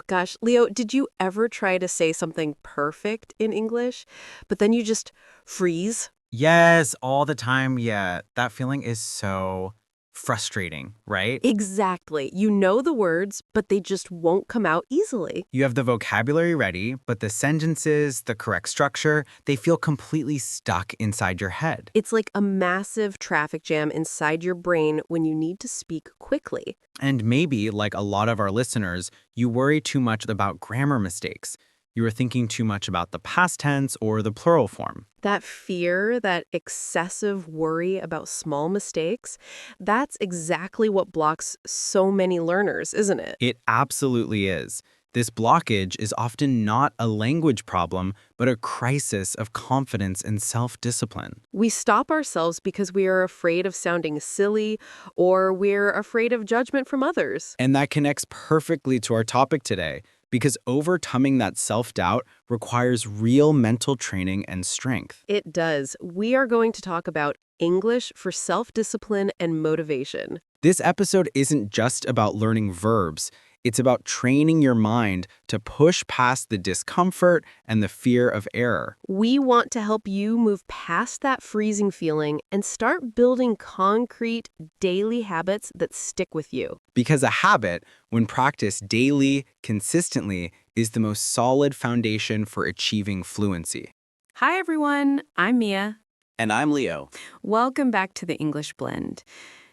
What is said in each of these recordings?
gosh, Leo, did you ever try to say something perfect in English, but then you just freeze? Yes, all the time. Yeah, that feeling is so frustrating, right? Exactly. You know the words, but they just won't come out easily. You have the vocabulary ready, but the sentences, the correct structure, they feel completely stuck inside your head. It's like a massive traffic jam inside your brain when you need to speak quickly. And maybe, like a lot of our listeners, you worry too much about grammar mistakes. You are thinking too much about the past tense or the plural form. That fear, that excessive worry about small mistakes, that's exactly what blocks so many learners, isn't it? It absolutely is. This blockage is often not a language problem, but a crisis of confidence and self-discipline. We stop ourselves because we are afraid of sounding silly or we're afraid of judgment from others. And that connects perfectly to our topic today, because overcoming that self-doubt requires real mental training and strength. It does. We are going to talk about English for self-discipline and motivation. This episode isn't just about learning verbs, it's about training your mind to push past the discomfort and the fear of error. We want to help you move past that freezing feeling and start building concrete, daily habits that stick with you. Because a habit, when practiced daily, consistently, is the most solid foundation for achieving fluency. Hi, everyone. I'm Mia. And I'm Leo. Welcome back to the English Blend.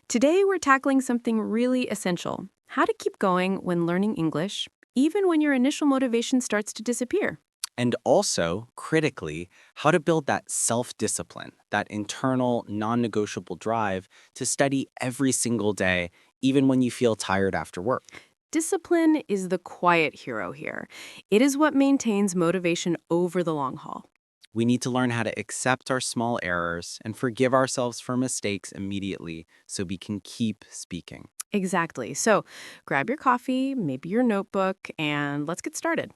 Today, we're tackling something really essential: how to keep going when learning English, even when your initial motivation starts to disappear. And also, critically, how to build that self-discipline, that internal, non-negotiable drive to study every single day, even when you feel tired after work. Discipline is the quiet hero here. It is what maintains motivation over the long haul. We need to learn how to accept our small errors and forgive ourselves for mistakes immediately so we can keep speaking. Exactly. So grab your coffee, maybe your notebook, and let's get started.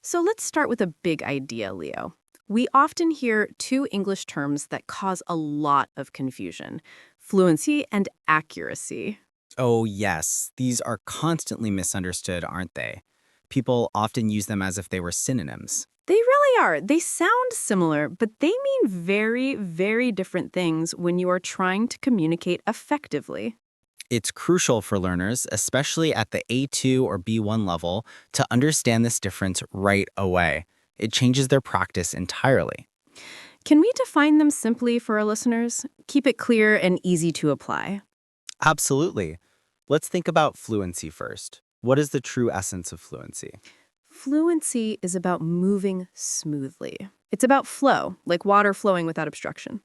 So let's start with a big idea, Leo. We often hear two English terms that cause a lot of confusion: fluency and accuracy. Oh, yes, these are constantly misunderstood, aren't they? People often use them as if they were synonyms. They really are. They sound similar, but they mean very, very different things when you are trying to communicate effectively. It's crucial for learners, especially at the A2 or B1 level, to understand this difference right away. It changes their practice entirely. Can we define them simply for our listeners? Keep it clear and easy to apply. Absolutely. Let's think about fluency first. What is the true essence of fluency? Fluency is about moving smoothly. It's about flow, like water flowing without obstruction.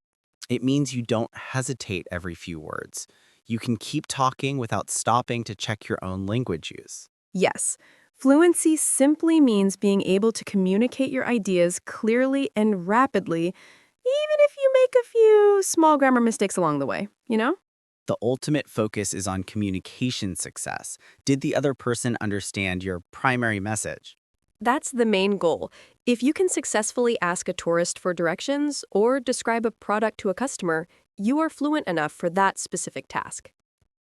It means you don't hesitate every few words. You can keep talking without stopping to check your own language use. Yes, fluency simply means being able to communicate your ideas clearly and rapidly, even if you make a few small grammar mistakes along the way, you know? The ultimate focus is on communication success. Did the other person understand your primary message? That's the main goal. If you can successfully ask a tourist for directions or describe a product to a customer, you are fluent enough for that specific task.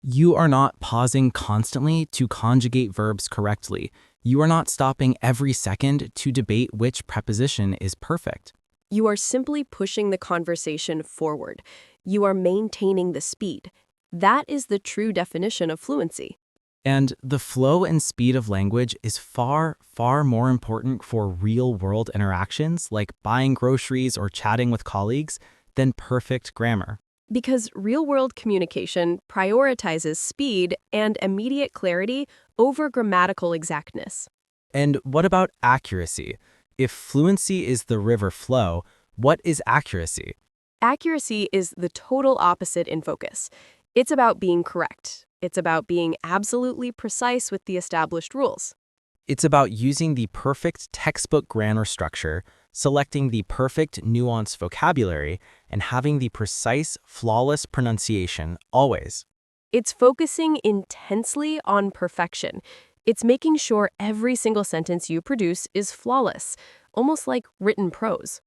You are not pausing constantly to conjugate verbs correctly. You are not stopping every second to debate which preposition is perfect. You are simply pushing the conversation forward. You are maintaining the speed. That is the true definition of fluency. And the flow and speed of language is far, far more important for real-world interactions like buying groceries or chatting with colleagues than perfect grammar. Because real-world communication prioritizes speed and immediate clarity over grammatical exactness. And what about accuracy? If fluency is the river flow, what is accuracy? Accuracy is the total opposite in focus. It's about being correct. It's about being absolutely precise with the established rules. It's about using the perfect textbook grammar structure, selecting the perfect nuanced vocabulary, and having the precise, flawless pronunciation always. It's focusing intensely on perfection. It's making sure every single sentence you produce is flawless, almost like written prose.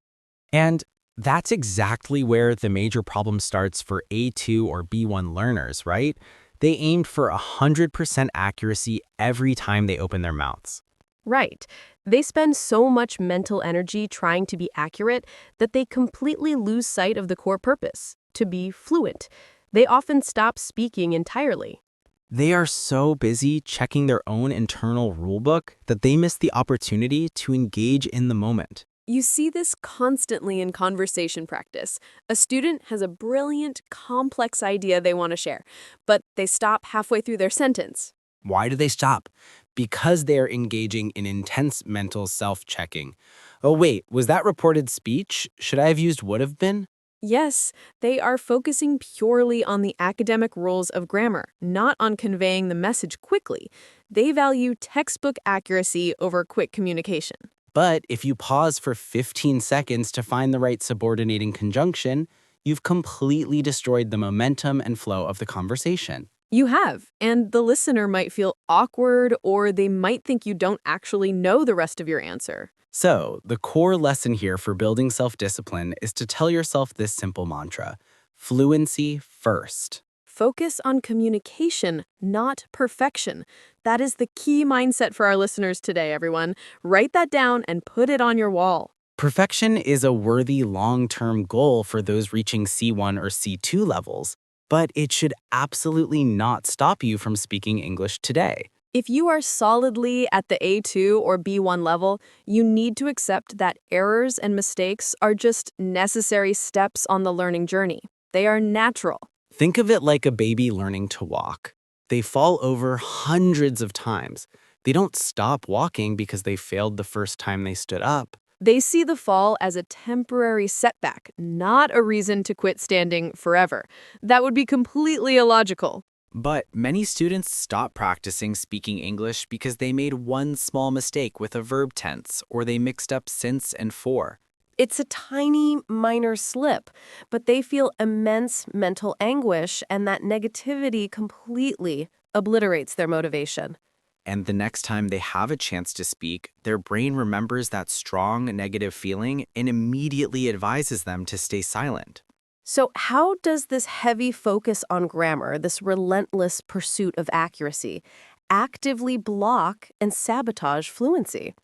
And that's exactly where the major problem starts for A2 or B1 learners, right? They aimed for 100% accuracy every time they opened their mouths. Right. They spend so much mental energy trying to be accurate that they completely lose sight of the core purpose, to be fluent. They often stop speaking entirely. They are so busy checking their own internal rulebook that they miss the opportunity to engage in the moment. You see this constantly in conversation practice. A student has a brilliant, complex idea they want to share, but they stop halfway through their sentence. Why do they stop? Because they're engaging in intense mental self-checking. Oh wait, was that reported speech? Should I have used would have been? Yes, they are focusing purely on the academic rules of grammar, not on conveying the message quickly. They value textbook accuracy over quick communication. But if you pause for 15 seconds to find the right subordinating conjunction, you've completely destroyed the momentum and flow of the conversation. You have, and the listener might feel awkward or they might think you don't actually know the rest of your answer. So, the core lesson here for building self-discipline is to tell yourself this simple mantra: fluency first. Focus on communication, not perfection. That is the key mindset for our listeners today, everyone. Write that down and put it on your wall. Perfection is a worthy long-term goal for those reaching C1 or C2 levels, but it should absolutely not stop you from speaking English today. If you are solidly at the A2 or B1 level, you need to accept that errors and mistakes are just necessary steps on the learning journey. They are natural. Think of it like a baby learning to walk. They fall over hundreds of times. They don't stop walking because they failed the first time they stood up. They see the fall as a temporary setback, not a reason to quit standing forever. That would be completely illogical. But many students stop practicing speaking English because they made one small mistake with a verb tense, or they mixed up since and for. It's a tiny, minor slip, but they feel immense mental anguish, and that negativity completely obliterates their motivation. And the next time they have a chance to speak, their brain remembers that strong negative feeling and immediately advises them to stay silent. So, how does this heavy focus on grammar, this relentless pursuit of accuracy, actively block and sabotage fluency?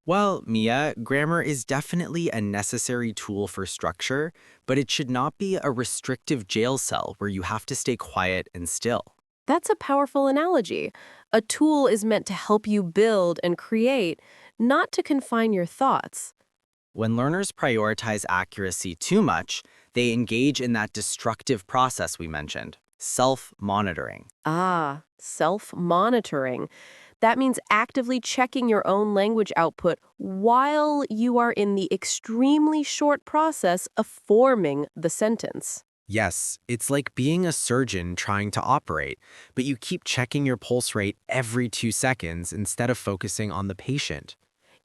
Well, Mia, grammar is definitely a necessary tool for structure, but it should not be a restrictive jail cell where you have to stay quiet and still. That's a powerful analogy. A tool is meant to help you build and create, not to confine your thoughts. When learners prioritize accuracy too much, they engage in that destructive process we mentioned, self-monitoring. Ah, self-monitoring. That means actively checking your own language output while you are in the extremely short process of forming the sentence. Yes, it's like being a surgeon trying to operate, but you keep checking your pulse rate every 2 seconds instead of focusing on the patient.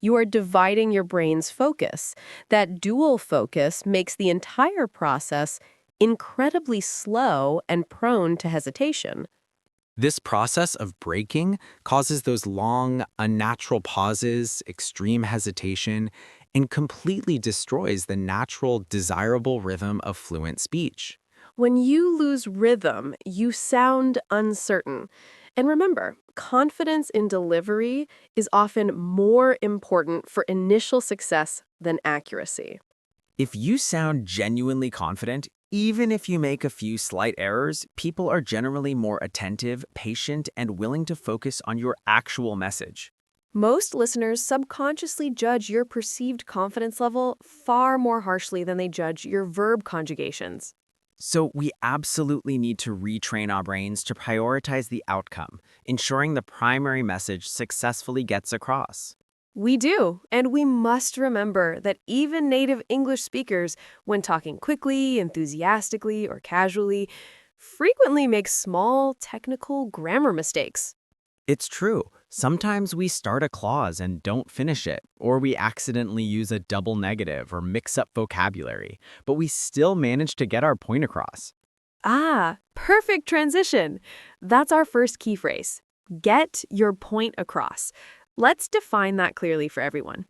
You are dividing your brain's focus. That dual focus makes the entire process incredibly slow and prone to hesitation. This process of breaking causes those long, unnatural pauses, extreme hesitation, and completely destroys the natural, desirable rhythm of fluent speech. When you lose rhythm, you sound uncertain. And remember, confidence in delivery is often more important for initial success than accuracy. If you sound genuinely confident, even if you make a few slight errors, people are generally more attentive, patient, and willing to focus on your actual message. Most listeners subconsciously judge your perceived confidence level far more harshly than they judge your verb conjugations. So we absolutely need to retrain our brains to prioritize the outcome, ensuring the primary message successfully gets across. We do, and we must remember that even native English speakers, when talking quickly, enthusiastically, or casually, frequently make small technical grammar mistakes. It's true. Sometimes we start a clause and don't finish it, or we accidentally use a double negative or mix up vocabulary, but we still manage to get our point across. Ah, perfect transition. That's our first key phrase. Get your point across. Let's define that clearly for everyone.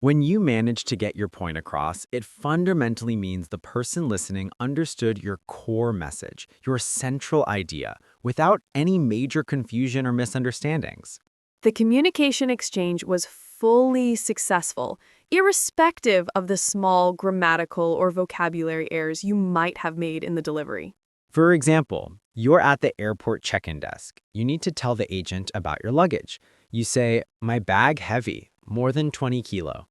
When you manage to get your point across, it fundamentally means the person listening understood your core message, your central idea, without any major confusion or misunderstandings. The communication exchange was fully successful, irrespective of the small grammatical or vocabulary errors you might have made in the delivery. For example, you're at the airport check-in desk. You need to tell the agent about your luggage. You say, "My bag heavy, more than 20 kilo."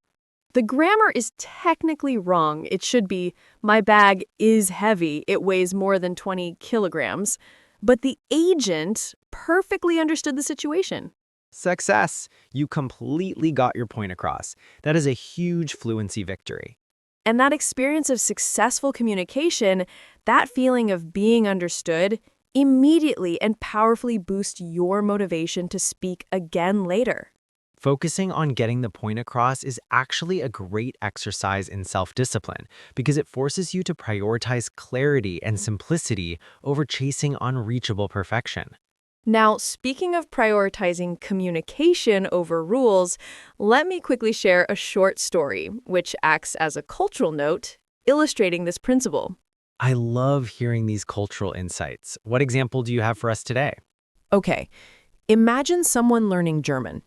The grammar is technically wrong. It should be, "My bag is heavy. It weighs more than 20 kilograms." But the agent perfectly understood the situation. Success! You completely got your point across. That is a huge fluency victory. And that experience of successful communication, that feeling of being understood, immediately and powerfully boosts your motivation to speak again later. Focusing on getting the point across is actually a great exercise in self-discipline because it forces you to prioritize clarity and simplicity over chasing unreachable perfection. Now, speaking of prioritizing communication over rules, let me quickly share a short story, which acts as a cultural note, illustrating this principle. I love hearing these cultural insights. What example do you have for us today? Okay, imagine someone learning German.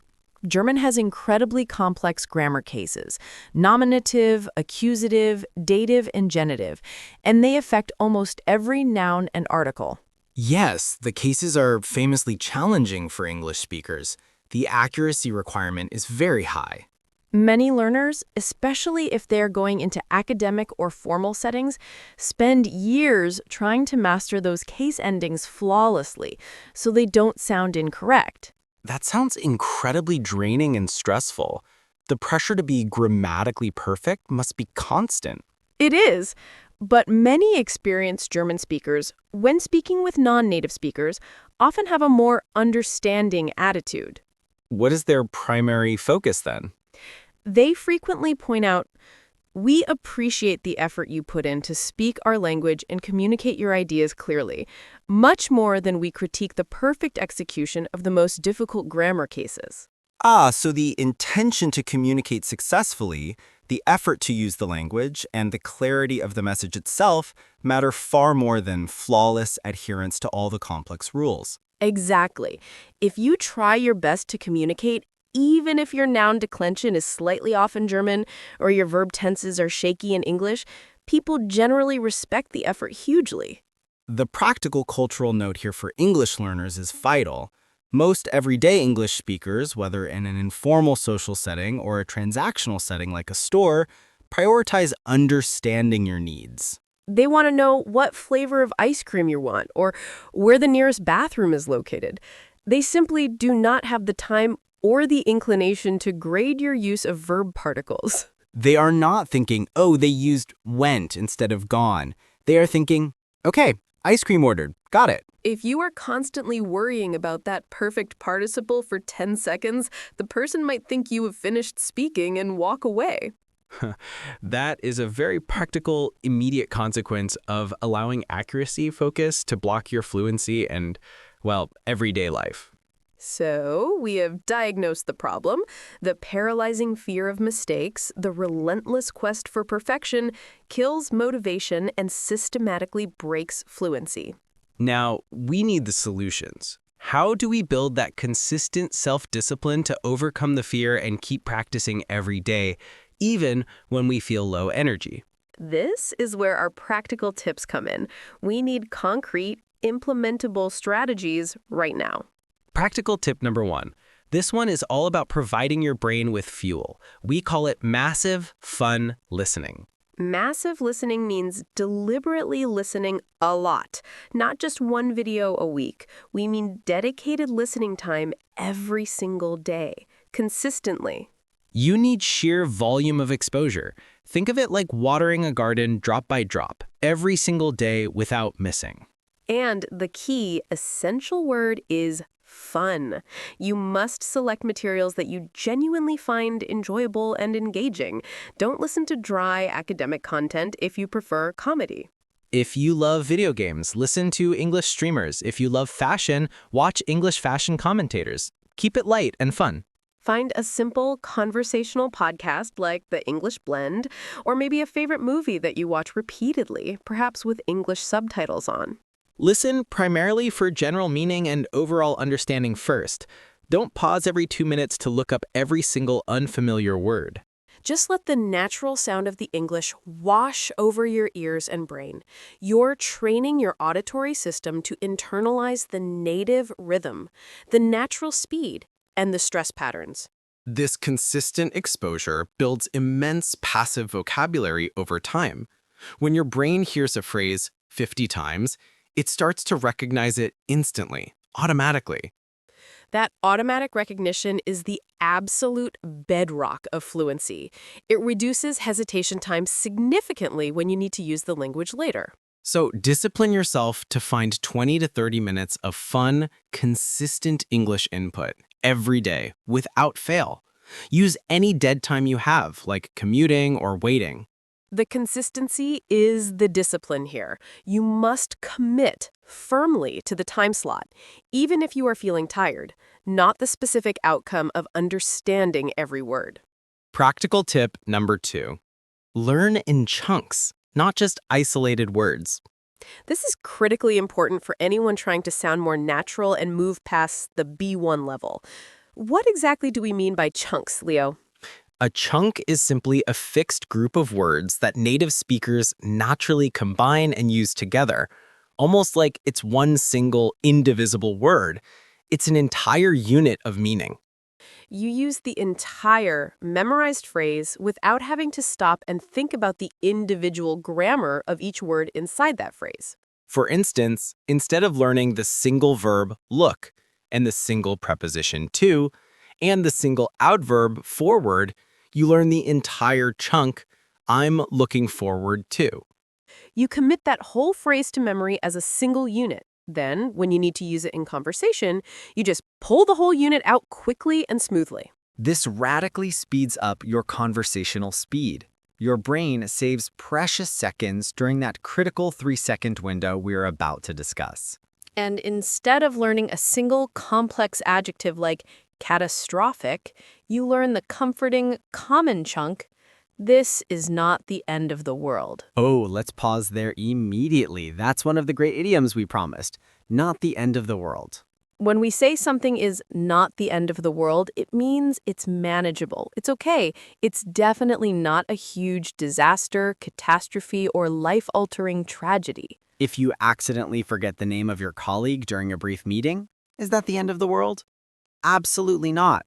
German has incredibly complex grammar cases, nominative, accusative, dative, and genitive, and they affect almost every noun and article. Yes, the cases are famously challenging for English speakers. The accuracy requirement is very high. Many learners, especially if they're going into academic or formal settings, spend years trying to master those case endings flawlessly so they don't sound incorrect. That sounds incredibly draining and stressful. The pressure to be grammatically perfect must be constant. It is, but many experienced German speakers, when speaking with non-native speakers, often have a more understanding attitude. What is their primary focus then? They frequently point out, "We appreciate the effort you put in to speak our language and communicate your ideas clearly, much more than we critique the perfect execution of the most difficult grammar cases." So the intention to communicate successfully, the effort to use the language, and the clarity of the message itself matter far more than flawless adherence to all the complex rules. Exactly. If you try your best to communicate, even if your noun declension is slightly off in German or your verb tenses are shaky in English, people generally respect the effort hugely. The practical cultural note here for English learners is vital. Most everyday English speakers, whether in an informal social setting or a transactional setting like a store, prioritize understanding your needs. They want to know what flavor of ice cream you want or where the nearest bathroom is located. They simply do not have the time or the inclination to grade your use of verb particles. They are not thinking, oh, they used went instead of gone. They are thinking, okay, ice cream ordered, got it. If you are constantly worrying about that perfect participle for 10 seconds, the person might think you have finished speaking and walk away. That is a very practical, immediate consequence of allowing accuracy focus to block your fluency and, well, everyday life. So, we have diagnosed the problem, the paralyzing fear of mistakes, the relentless quest for perfection kills motivation and systematically breaks fluency. Now, we need the solutions. How do we build that consistent self-discipline to overcome the fear and keep practicing every day, even when we feel low energy? This is where our practical tips come in. We need concrete, implementable strategies right now. Practical tip number 1. This one is all about providing your brain with fuel. We call it massive, fun listening. Massive listening means deliberately listening a lot, not just one video a week. We mean dedicated listening time every single day, consistently. You need sheer volume of exposure. Think of it like watering a garden drop by drop, every single day without missing. And the key, essential word is fun. You must select materials that you genuinely find enjoyable and engaging. Don't listen to dry academic content if you prefer comedy. If you love video games, listen to English streamers. If you love fashion, watch English fashion commentators. Keep it light and fun. Find a simple conversational podcast like The English Blend, or maybe a favorite movie that you watch repeatedly, perhaps with English subtitles on. Listen primarily for general meaning and overall understanding first. Don't pause every 2 minutes to look up every single unfamiliar word. Just let the natural sound of the English wash over your ears and brain. You're training your auditory system to internalize the native rhythm, the natural speed, and the stress patterns. This consistent exposure builds immense passive vocabulary over time. When your brain hears a phrase 50 times, it starts to recognize it instantly, automatically. That automatic recognition is the absolute bedrock of fluency. It reduces hesitation time significantly when you need to use the language later. So discipline yourself to find 20 to 30 minutes of fun, consistent English input every day without fail. Use any dead time you have, like commuting or waiting. The consistency is the discipline here. You must commit firmly to the time slot, even if you are feeling tired, not the specific outcome of understanding every word. Practical tip number 2. Learn in chunks, not just isolated words. This is critically important for anyone trying to sound more natural and move past the B1 level. What exactly do we mean by chunks, Leo? A chunk is simply a fixed group of words that native speakers naturally combine and use together, almost like it's one single, indivisible word. It's an entire unit of meaning. You use the entire memorized phrase without having to stop and think about the individual grammar of each word inside that phrase. For instance, instead of learning the single verb look and the single preposition to and the single adverb forward, you learn the entire chunk, I'm looking forward to. You commit that whole phrase to memory as a single unit. Then, when you need to use it in conversation, you just pull the whole unit out quickly and smoothly. This radically speeds up your conversational speed. Your brain saves precious seconds during that critical 3-second window we are about to discuss. And instead of learning a single complex adjective like catastrophic, you learn the comforting, common chunk. This is not the end of the world. Oh, let's pause there immediately. That's one of the great idioms we promised. Not the end of the world. When we say something is not the end of the world, it means it's manageable. It's okay. It's definitely not a huge disaster, catastrophe, or life-altering tragedy. If you accidentally forget the name of your colleague during a brief meeting, is that the end of the world? Absolutely not.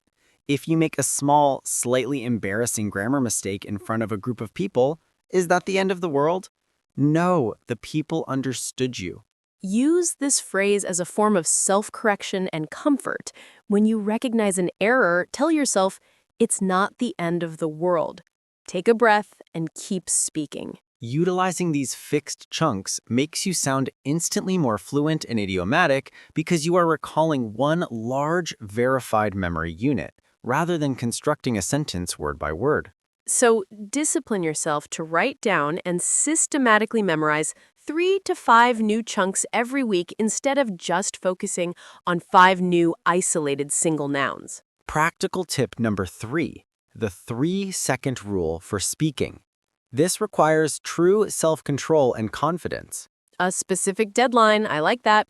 If you make a small, slightly embarrassing grammar mistake in front of a group of people, is that the end of the world? No, the people understood you. Use this phrase as a form of self-correction and comfort. When you recognize an error, tell yourself, it's not the end of the world. Take a breath and keep speaking. Utilizing these fixed chunks makes you sound instantly more fluent and idiomatic because you are recalling one large, verified memory unit, rather than constructing a sentence word by word. So discipline yourself to write down and systematically memorize 3 to 5 new chunks every week instead of just focusing on 5 new isolated single nouns. Practical tip number 3, the 3-second rule for speaking. This requires true self-control and confidence. A specific deadline, I like that.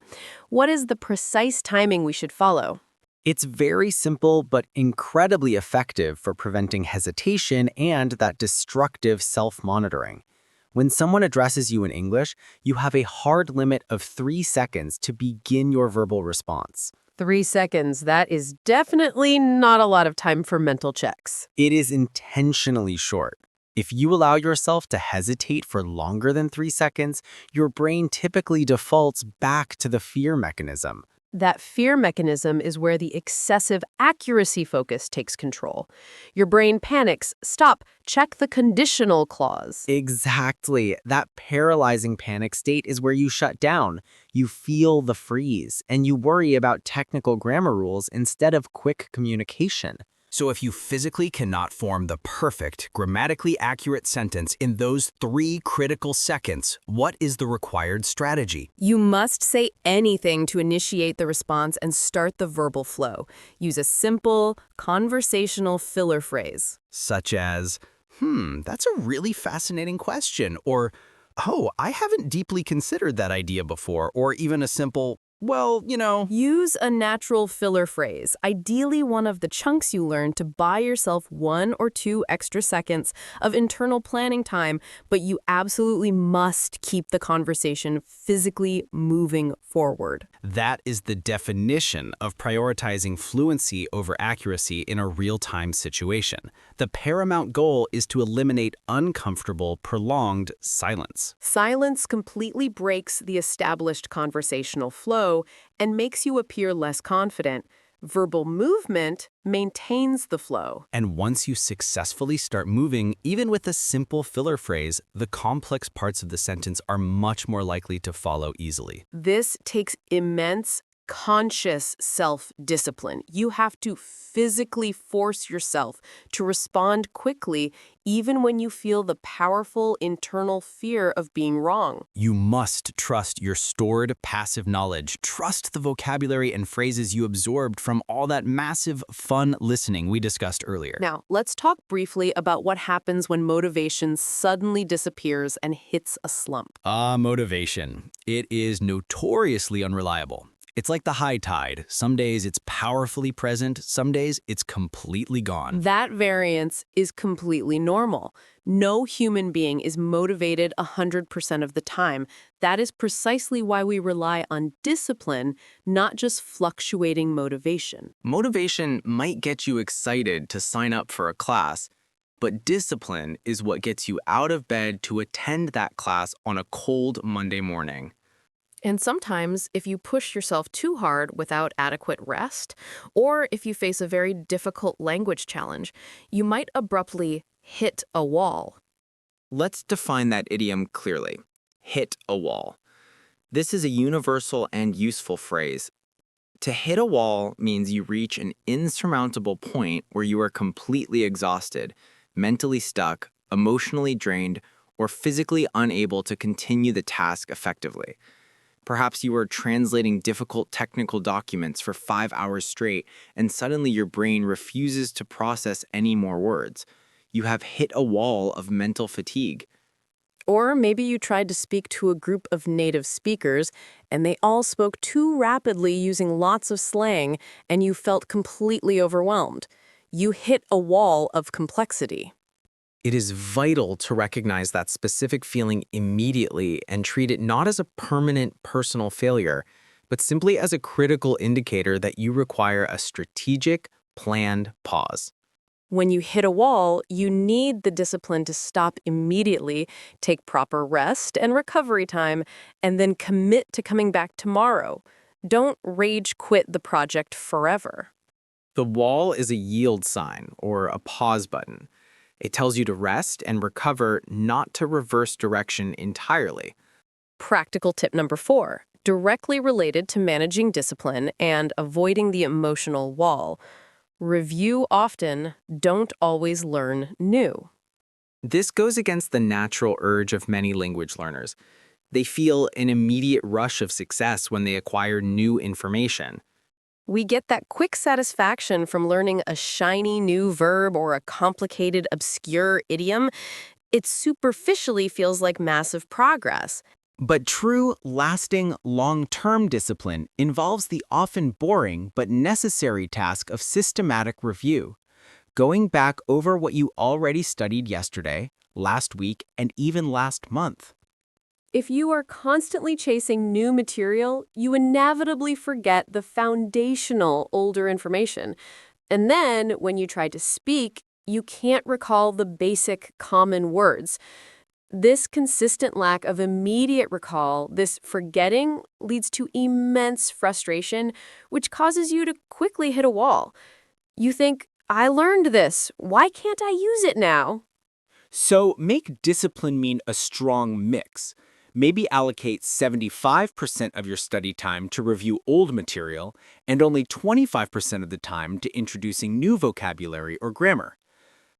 What is the precise timing we should follow? It's very simple but incredibly effective for preventing hesitation and that destructive self-monitoring. When someone addresses you in English, you have a hard limit of 3 seconds to begin your verbal response. 3 seconds, that is definitely not a lot of time for mental checks. It is intentionally short. If you allow yourself to hesitate for longer than 3 seconds, your brain typically defaults back to the fear mechanism. That fear mechanism is where the excessive accuracy focus takes control. Your brain panics. Stop. Check the conditional clause. Exactly. That paralyzing panic state is where you shut down. You feel the freeze, and you worry about technical grammar rules instead of quick communication. So if you physically cannot form the perfect, grammatically accurate sentence in those 3 critical seconds, what is the required strategy? You must say anything to initiate the response and start the verbal flow. Use a simple, conversational filler phrase. Such as, that's a really fascinating question, or, oh, I haven't deeply considered that idea before, or even a simple, well, Use a natural filler phrase, ideally one of the chunks you learned to buy yourself 1 or 2 extra seconds of internal planning time, but you absolutely must keep the conversation physically moving forward. That is the definition of prioritizing fluency over accuracy in a real-time situation. The paramount goal is to eliminate uncomfortable, prolonged silence. Silence completely breaks the established conversational flow and makes you appear less confident. Verbal movement maintains the flow. And once you successfully start moving, even with a simple filler phrase, the complex parts of the sentence are much more likely to follow easily. This takes immense conscious self-discipline. You have to physically force yourself to respond quickly, even when you feel the powerful internal fear of being wrong. You must trust your stored passive knowledge. Trust the vocabulary and phrases you absorbed from all that massive, fun listening we discussed earlier. Now, let's talk briefly about what happens when motivation suddenly disappears and hits a slump. Motivation. It is notoriously unreliable. It's like the high tide. Some days it's powerfully present, some days it's completely gone. That variance is completely normal. No human being is motivated 100% of the time. That is precisely why we rely on discipline, not just fluctuating motivation. Motivation might get you excited to sign up for a class, but discipline is what gets you out of bed to attend that class on a cold Monday morning. And sometimes, if you push yourself too hard without adequate rest, or if you face a very difficult language challenge, you might abruptly hit a wall. Let's define that idiom clearly. Hit a wall. This is a universal and useful phrase. To hit a wall means you reach an insurmountable point where you are completely exhausted, mentally stuck, emotionally drained, or physically unable to continue the task effectively. Perhaps you are translating difficult technical documents for 5 hours straight, and suddenly your brain refuses to process any more words. You have hit a wall of mental fatigue. Or maybe you tried to speak to a group of native speakers, and they all spoke too rapidly using lots of slang, and you felt completely overwhelmed. You hit a wall of complexity. It is vital to recognize that specific feeling immediately and treat it not as a permanent personal failure, but simply as a critical indicator that you require a strategic, planned pause. When you hit a wall, you need the discipline to stop immediately, take proper rest and recovery time, and then commit to coming back tomorrow. Don't rage quit the project forever. The wall is a yield sign or a pause button. It tells you to rest and recover, not to reverse direction entirely. Practical tip number 4, directly related to managing discipline and avoiding the emotional wall. Review often, don't always learn new. This goes against the natural urge of many language learners. They feel an immediate rush of success when they acquire new information. We get that quick satisfaction from learning a shiny new verb or a complicated, obscure idiom. It superficially feels like massive progress. But true, lasting, long-term discipline involves the often boring but necessary task of systematic review. Going back over what you already studied yesterday, last week, and even last month. If you are constantly chasing new material, you inevitably forget the foundational older information. And then, when you try to speak, you can't recall the basic common words. This consistent lack of immediate recall, this forgetting, leads to immense frustration, which causes you to quickly hit a wall. You think, I learned this. Why can't I use it now? So make discipline mean a strong mix. Maybe allocate 75% of your study time to review old material and only 25% of the time to introducing new vocabulary or grammar.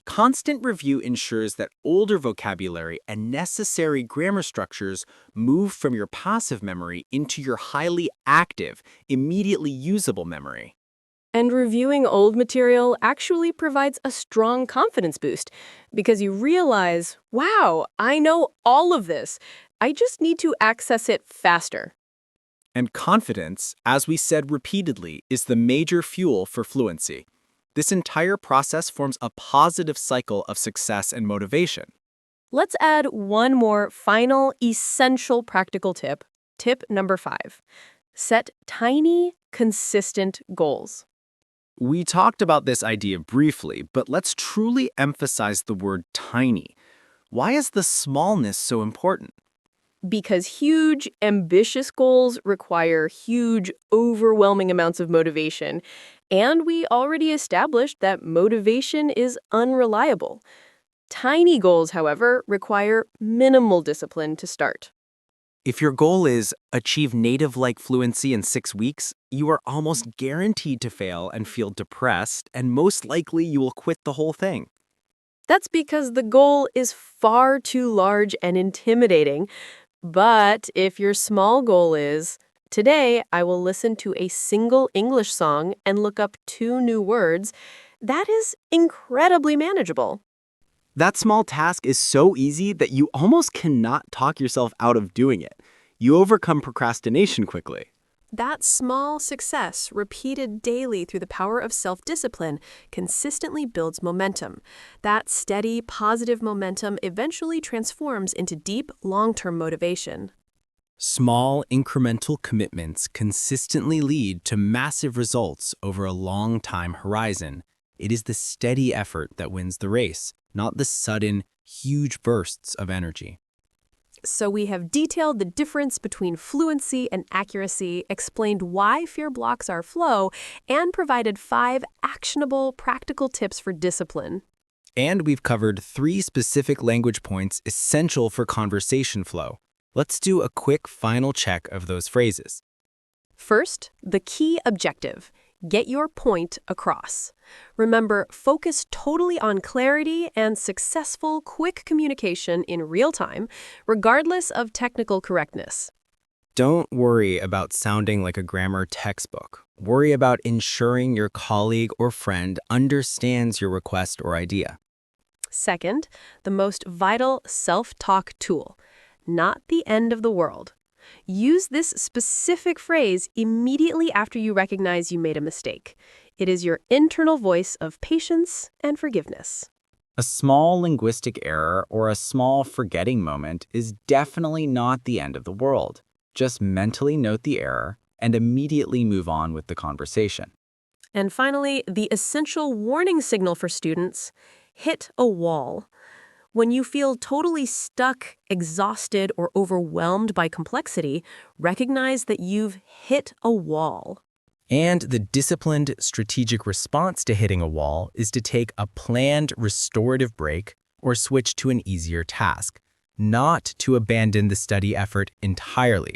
Constant review ensures that older vocabulary and necessary grammar structures move from your passive memory into your highly active, immediately usable memory. And reviewing old material actually provides a strong confidence boost because you realize, wow, I know all of this. I just need to access it faster. And confidence, as we said repeatedly, is the major fuel for fluency. This entire process forms a positive cycle of success and motivation. Let's add one more final, essential practical tip. Tip number 5. Set tiny, consistent goals. We talked about this idea briefly, but let's truly emphasize the word tiny. Why is the smallness so important? Because huge, ambitious goals require huge, overwhelming amounts of motivation. And we already established that motivation is unreliable. Tiny goals, however, require minimal discipline to start. If your goal is achieve native-like fluency in 6 weeks, you are almost guaranteed to fail and feel depressed, and most likely you will quit the whole thing. That's because the goal is far too large and intimidating. But if your small goal is, today I will listen to a single English song and look up 2 new words, that is incredibly manageable. That small task is so easy that you almost cannot talk yourself out of doing it. You overcome procrastination quickly. That small success, repeated daily through the power of self-discipline, consistently builds momentum. That steady, positive momentum eventually transforms into deep, long-term motivation. Small, incremental commitments consistently lead to massive results over a long time horizon. It is the steady effort that wins the race, not the sudden, huge bursts of energy. So we have detailed the difference between fluency and accuracy, explained why fear blocks our flow, and provided 5 actionable, practical tips for discipline. And we've covered 3 specific language points essential for conversation flow. Let's do a quick final check of those phrases. First, the key objective. Get your point across. Remember, focus totally on clarity and successful, quick communication in real time, regardless of technical correctness. Don't worry about sounding like a grammar textbook. Worry about ensuring your colleague or friend understands your request or idea. Second, the most vital self-talk tool. Not the end of the world. Use this specific phrase immediately after you recognize you made a mistake. It is your internal voice of patience and forgiveness. A small linguistic error or a small forgetting moment is definitely not the end of the world. Just mentally note the error and immediately move on with the conversation. And finally, the essential warning signal for students: hit a wall. When you feel totally stuck, exhausted, or overwhelmed by complexity, recognize that you've hit a wall. And the disciplined, strategic response to hitting a wall is to take a planned restorative break or switch to an easier task, not to abandon the study effort entirely.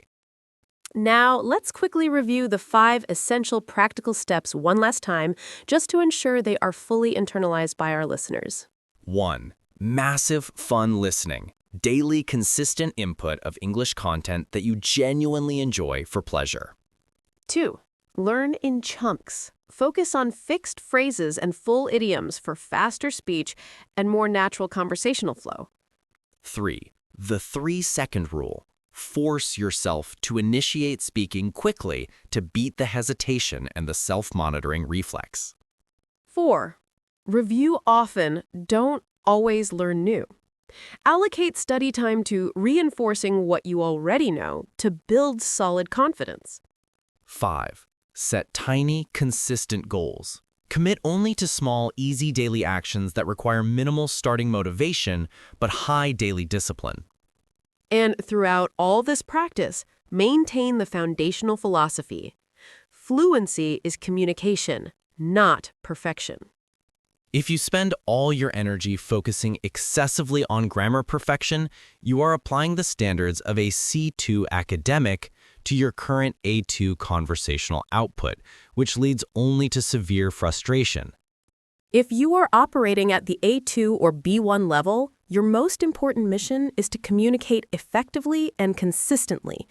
Now, let's quickly review the 5 essential practical steps one last time, just to ensure they are fully internalized by our listeners. 1. Massive fun listening. Daily consistent input of English content that you genuinely enjoy for pleasure. 2. Learn in chunks. Focus on fixed phrases and full idioms for faster speech and more natural conversational flow. 3. The 3-second rule. Force yourself to initiate speaking quickly to beat the hesitation and the self-monitoring reflex. 4. Review often. Don't always learn new. Allocate study time to reinforcing what you already know to build solid confidence. 5. Set tiny, consistent goals. Commit only to small, easy daily actions that require minimal starting motivation but high daily discipline. And throughout all this practice, maintain the foundational philosophy. Fluency is communication, not perfection. If you spend all your energy focusing excessively on grammar perfection, you are applying the standards of a C2 academic to your current A2 conversational output, which leads only to severe frustration. If you are operating at the A2 or B1 level, your most important mission is to communicate effectively and consistently.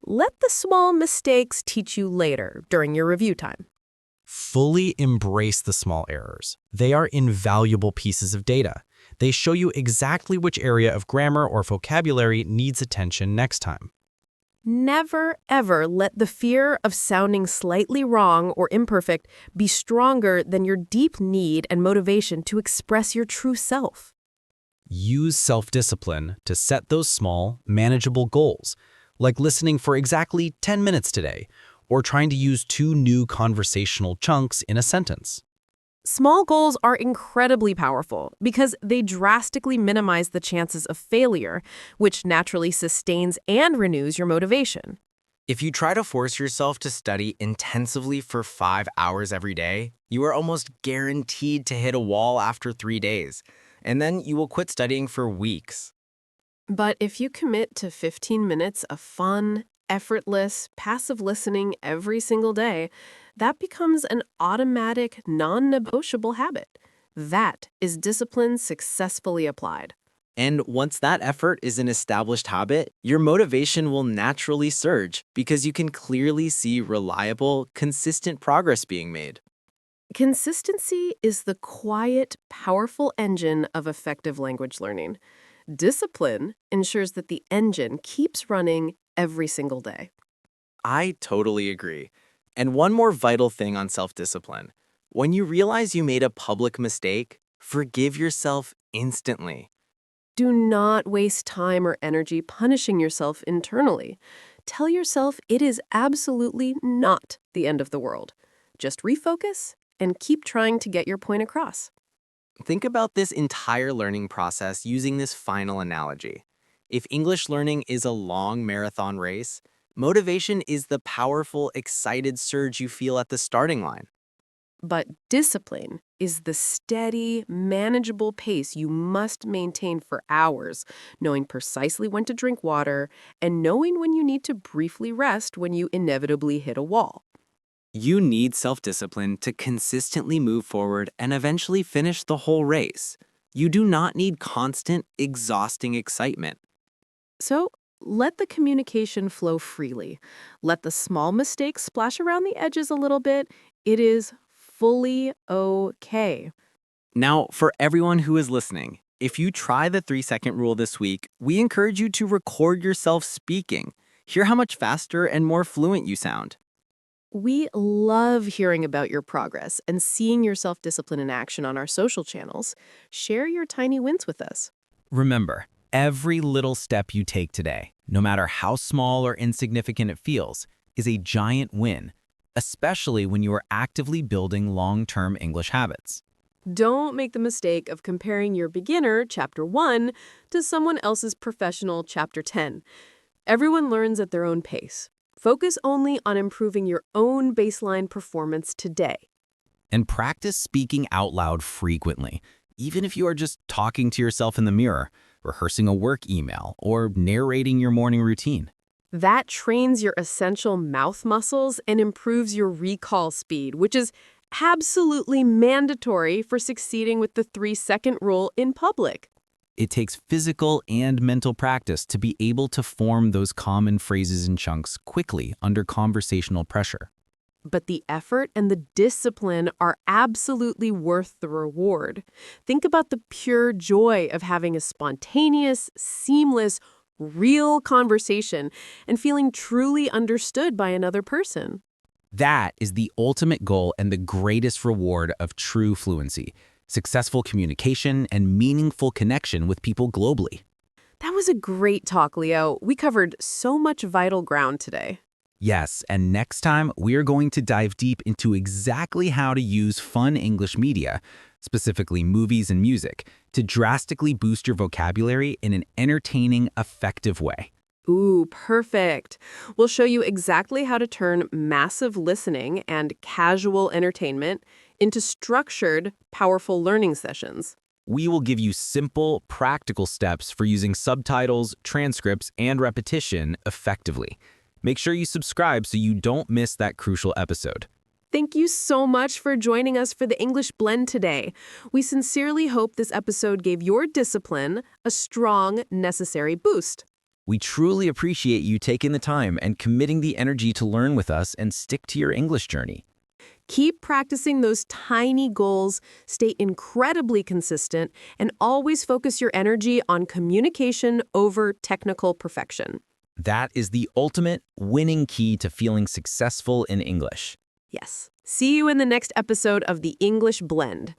Let the small mistakes teach you later during your review time. Fully embrace the small errors. They are invaluable pieces of data. They show you exactly which area of grammar or vocabulary needs attention next time. Never, ever let the fear of sounding slightly wrong or imperfect be stronger than your deep need and motivation to express your true self. Use self-discipline to set those small, manageable goals, like listening for exactly 10 minutes today, or trying to use 2 new conversational chunks in a sentence. Small goals are incredibly powerful because they drastically minimize the chances of failure, which naturally sustains and renews your motivation. If you try to force yourself to study intensively for 5 hours every day, you are almost guaranteed to hit a wall after 3 days, and then you will quit studying for weeks. But if you commit to 15 minutes of fun, effortless, passive listening every single day, that becomes an automatic, non-negotiable habit. That is discipline successfully applied. And once that effort is an established habit, your motivation will naturally surge because you can clearly see reliable, consistent progress being made. Consistency is the quiet, powerful engine of effective language learning. Discipline ensures that the engine keeps running every single day. I totally agree. And one more vital thing on self-discipline. When you realize you made a public mistake, forgive yourself instantly. Do not waste time or energy punishing yourself internally. Tell yourself it is absolutely not the end of the world. Just refocus and keep trying to get your point across. Think about this entire learning process using this final analogy. If English learning is a long marathon race, motivation is the powerful, excited surge you feel at the starting line. But discipline is the steady, manageable pace you must maintain for hours, knowing precisely when to drink water and knowing when you need to briefly rest when you inevitably hit a wall. You need self-discipline to consistently move forward and eventually finish the whole race. You do not need constant, exhausting excitement. So, let the communication flow freely. Let the small mistakes splash around the edges a little bit. It is fully okay. Now, for everyone who is listening, if you try the 3-second rule this week, we encourage you to record yourself speaking. Hear how much faster and more fluent you sound. We love hearing about your progress and seeing your self-discipline in action on our social channels. Share your tiny wins with us. Remember, every little step you take today, no matter how small or insignificant it feels, is a giant win, especially when you are actively building long-term English habits. Don't make the mistake of comparing your beginner, Chapter 1, to someone else's professional, Chapter 10. Everyone learns at their own pace. Focus only on improving your own baseline performance today. And practice speaking out loud frequently, even if you are just talking to yourself in the mirror, rehearsing a work email, or narrating your morning routine. That trains your essential mouth muscles and improves your recall speed, which is absolutely mandatory for succeeding with the 3-second rule in public. It takes physical and mental practice to be able to form those common phrases and chunks quickly under conversational pressure. But the effort and the discipline are absolutely worth the reward. Think about the pure joy of having a spontaneous, seamless, real conversation and feeling truly understood by another person. That is the ultimate goal and the greatest reward of true fluency: successful communication and meaningful connection with people globally. That was a great talk, Leo. We covered so much vital ground today. Yes, and next time we are going to dive deep into exactly how to use fun English media, specifically movies and music, to drastically boost your vocabulary in an entertaining, effective way. Ooh, perfect. We'll show you exactly how to turn massive listening and casual entertainment into structured, powerful learning sessions. We will give you simple, practical steps for using subtitles, transcripts, and repetition effectively. Make sure you subscribe so you don't miss that crucial episode. Thank you so much for joining us for the English Blend today. We sincerely hope this episode gave your discipline a strong, necessary boost. We truly appreciate you taking the time and committing the energy to learn with us and stick to your English journey. Keep practicing those tiny goals, stay incredibly consistent, and always focus your energy on communication over technical perfection. That is the ultimate winning key to feeling successful in English. Yes. See you in the next episode of The English Blend.